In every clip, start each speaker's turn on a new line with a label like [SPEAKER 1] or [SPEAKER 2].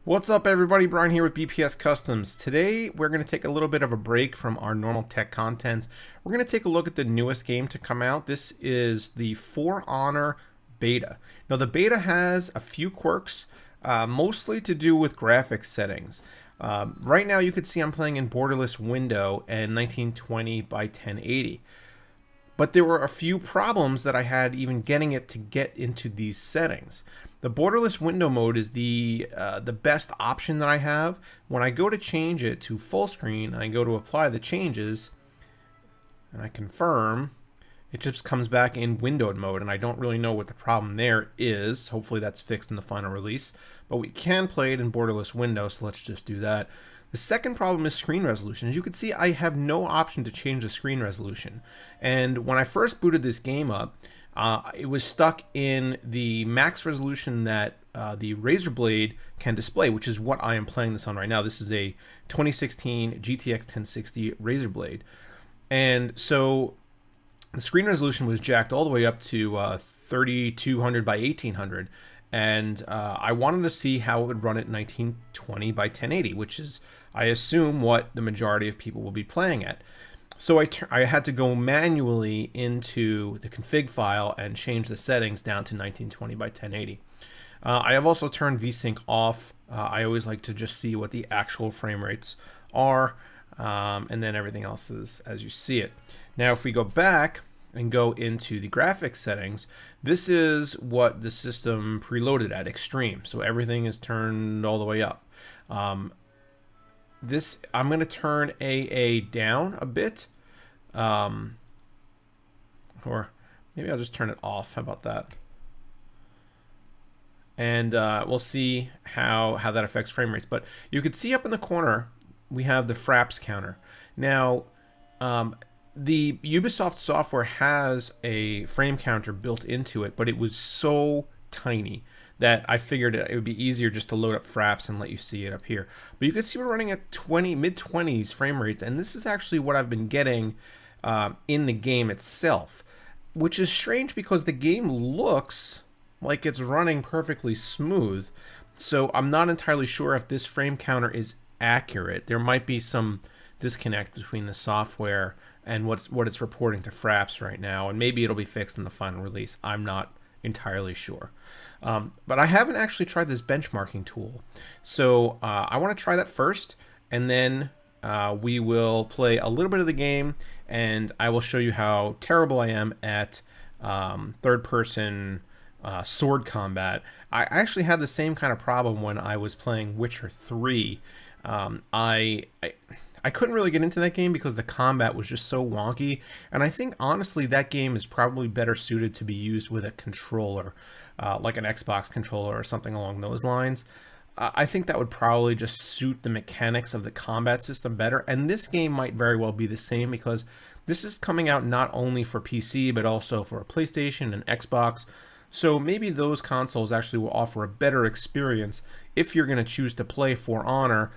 [SPEAKER 1] What's up everybody, Brian here with BPS Customs. Today we're going to take a little bit of a break from our normal tech content. We're going to take a look at the newest game to come out. This is the For Honor beta. Now the beta has a few quirks, mostly to do with graphics settings. Right now you can see I'm playing in borderless window and 1920 by 1080. But there were a few problems that I had even getting it to get into these settings. The borderless window mode is the best option that I have. When I go to change it to full screen, and I go to apply the changes, and I confirm, it just comes back in windowed mode, and I don't really know what the problem there is. Hopefully that's fixed in the final release. But we can play it in borderless window, so let's just do that. The second problem is screen resolution. As you can see, I have no option to change the screen resolution. And when I first booted this game up, it was stuck in the max resolution that the Razer blade can display, which is what I am playing this on right now. This is a 2016 GTX 1060 Razer blade. And so the screen resolution was jacked all the way up to 3200 by 1800. And I wanted to see how it would run at 1920 by 1080, which is, I assume, what the majority of people will be playing at. So I had to go manually into the config file and change the settings down to 1920 by 1080. I have also turned VSync off. I always like to just see what the actual frame rates are, and then everything else is as you see it. Now if we go back and go into the graphics settings, this is what the system preloaded at extreme. So everything is turned all the way up. This I'm going to turn AA down a bit, or maybe I'll just turn it off. How about that? And we'll see how that affects frame rates. But you can see up in the corner we have the fraps counter. Now the Ubisoft software has a frame counter built into it, but it was so tiny that I figured it would be easier just to load up fraps and let you see it up here. But you can see we're running at mid-20s frame rates, and this is actually what I've been getting in the game itself, which is strange because the game looks like it's running perfectly smooth. So I'm not entirely sure if this frame counter is accurate. There might be some disconnect between the software and what it's reporting to fraps right now, and maybe it'll be fixed in the final release. I'm not entirely sure. But I haven't actually tried this benchmarking tool. So I want to try that first, and then we will play a little bit of the game, and I will show you how terrible I am at third-person sword combat. I actually had the same kind of problem when I was playing Witcher 3. I couldn't really get into that game because the combat was just so wonky, and I think honestly that game is probably better suited to be used with a controller, like an Xbox controller or something along those lines. I think that would probably just suit the mechanics of the combat system better, and this game might very well be the same because this is coming out not only for PC but also for a PlayStation and Xbox. So maybe those consoles actually will offer a better experience if you're going to choose to play For Honor,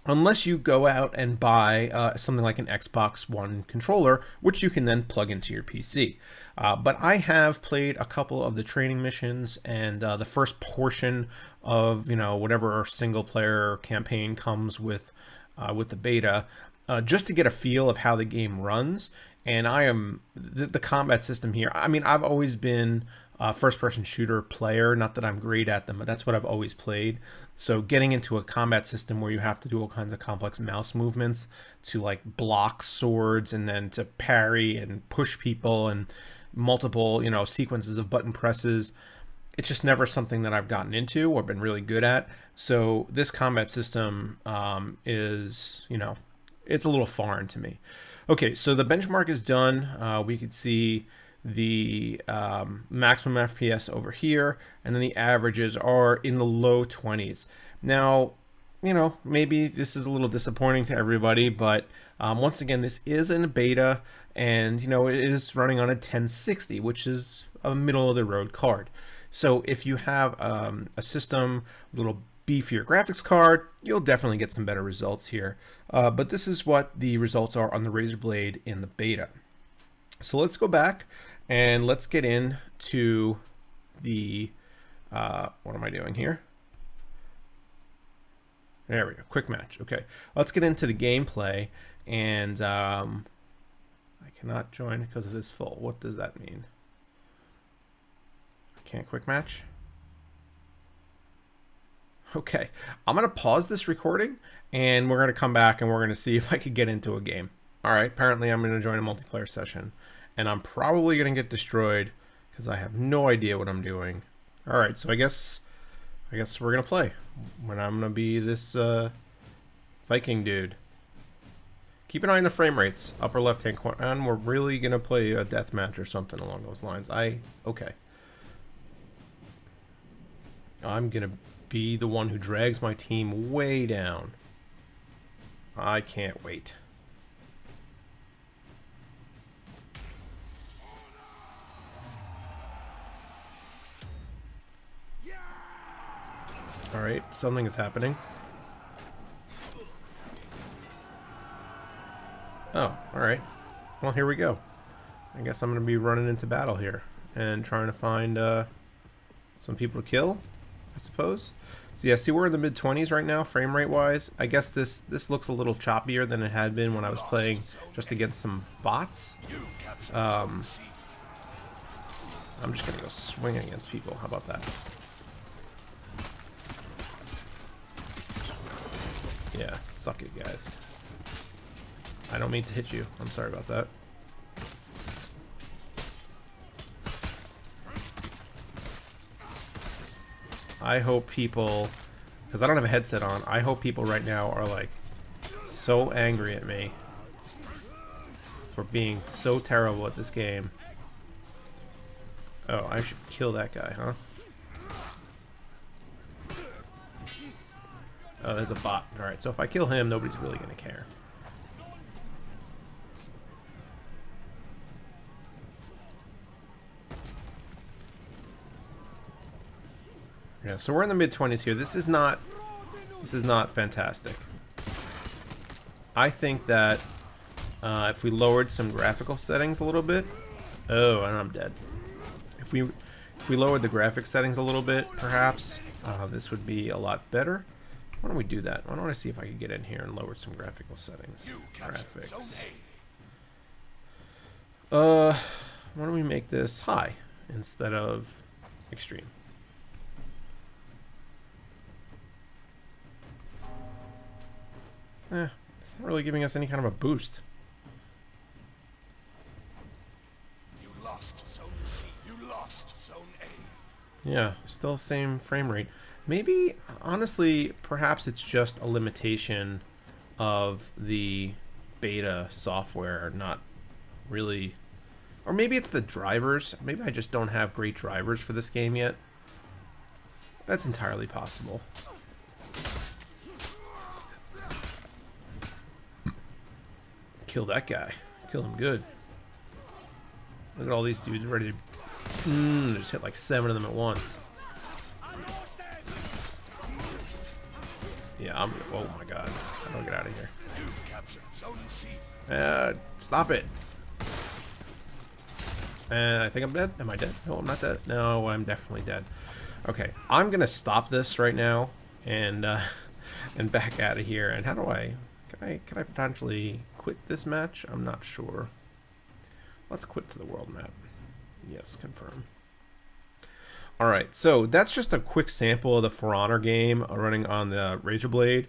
[SPEAKER 1] unless you go out and buy something like an Xbox One controller, which you can then plug into your PC. But I have played a couple of the training missions and the first portion of whatever single player campaign comes with the beta, just to get a feel of how the game runs. And the combat system here. I mean, I've always been first-person shooter player. Not that I'm great at them, but that's what I've always played. So getting into a combat system where you have to do all kinds of complex mouse movements to like block swords and then to parry and push people and multiple sequences of button presses, it's just never something that I've gotten into or been really good at. So this combat system is it's a little foreign to me. Okay, so the benchmark is done. We could see the maximum FPS over here, and then the averages are in the low 20s. Now, maybe this is a little disappointing to everybody, but once again, this is in beta, and it is running on a 1060, which is a middle of the road card. So if you have a system with a little beefier graphics card, you'll definitely get some better results here. But this is what the results are on the Razer Blade in the beta. So let's go back and let's get into the what am I doing here? There we go. Quick match. Okay, let's get into the gameplay. And I cannot join because it is full. What does that mean? I can't quick match. Okay, I'm going to pause this recording, and we're going to come back, and we're going to see if I could get into a game. All right, apparently I'm going to join a multiplayer session, and I'm probably going to get destroyed because I have no idea what I'm doing. All right, so I guess we're going to play. When I'm going to be this Viking dude. Keep an eye on the frame rates, upper left-hand corner, and we're really going to play a deathmatch or something along those lines. Okay. I'm going to be the one who drags my team way down. I can't wait. All right, something is happening. Oh, all right. Well, here we go. I guess I'm going to be running into battle here and trying to find some people to kill, I suppose. So yeah, see, we're in the mid-20s right now, frame rate wise. I guess this looks a little choppier than it had been when I was playing just against some bots. I'm just going to go swing against people. How about that? Yeah, suck it, guys. I don't mean to hit you. I'm sorry about that. I hope people, because I don't have a headset on, I hope people right now are like so angry at me for being so terrible at this game. Oh, I should kill that guy, huh? Oh, there's a bot. Alright, so if I kill him, nobody's really going to care. Yeah, so we're in the mid-20s here. This is not fantastic. I think that if we lowered some graphical settings a little bit, oh, and I'm dead. If we lowered the graphics settings a little bit, perhaps this would be a lot better. Why don't we do that? Why don't I see if I can get in here and lower some graphical settings? Graphics. Why don't we make this high instead of extreme? It's not really giving us any kind of a boost. You lost zone C. You lost zone A. Yeah, still same frame rate. Maybe, honestly, perhaps it's just a limitation of the beta software, not really... Or maybe it's the drivers. Maybe I just don't have great drivers for this game yet. That's entirely possible. Kill that guy. Kill him good. Look at all these dudes ready to... just hit like 7 of them at once. Yeah, I'm... Oh my god. How do I get out of here? Stop it. I think I'm dead. Am I dead? No, I'm not dead. No, I'm definitely dead. Okay, I'm gonna stop this right now and back out of here. And how do I... Can I potentially quit this match? I'm not sure. Let's quit to the world map. Yes, confirm. Alright, so that's just a quick sample of the For Honor game running on the Razer Blade.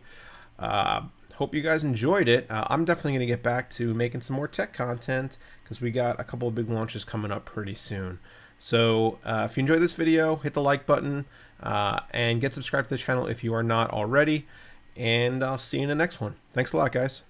[SPEAKER 1] Hope you guys enjoyed it. I'm definitely going to get back to making some more tech content because we got a couple of big launches coming up pretty soon. So if you enjoyed this video, hit the like button and get subscribed to the channel if you are not already. And I'll see you in the next one. Thanks a lot, guys.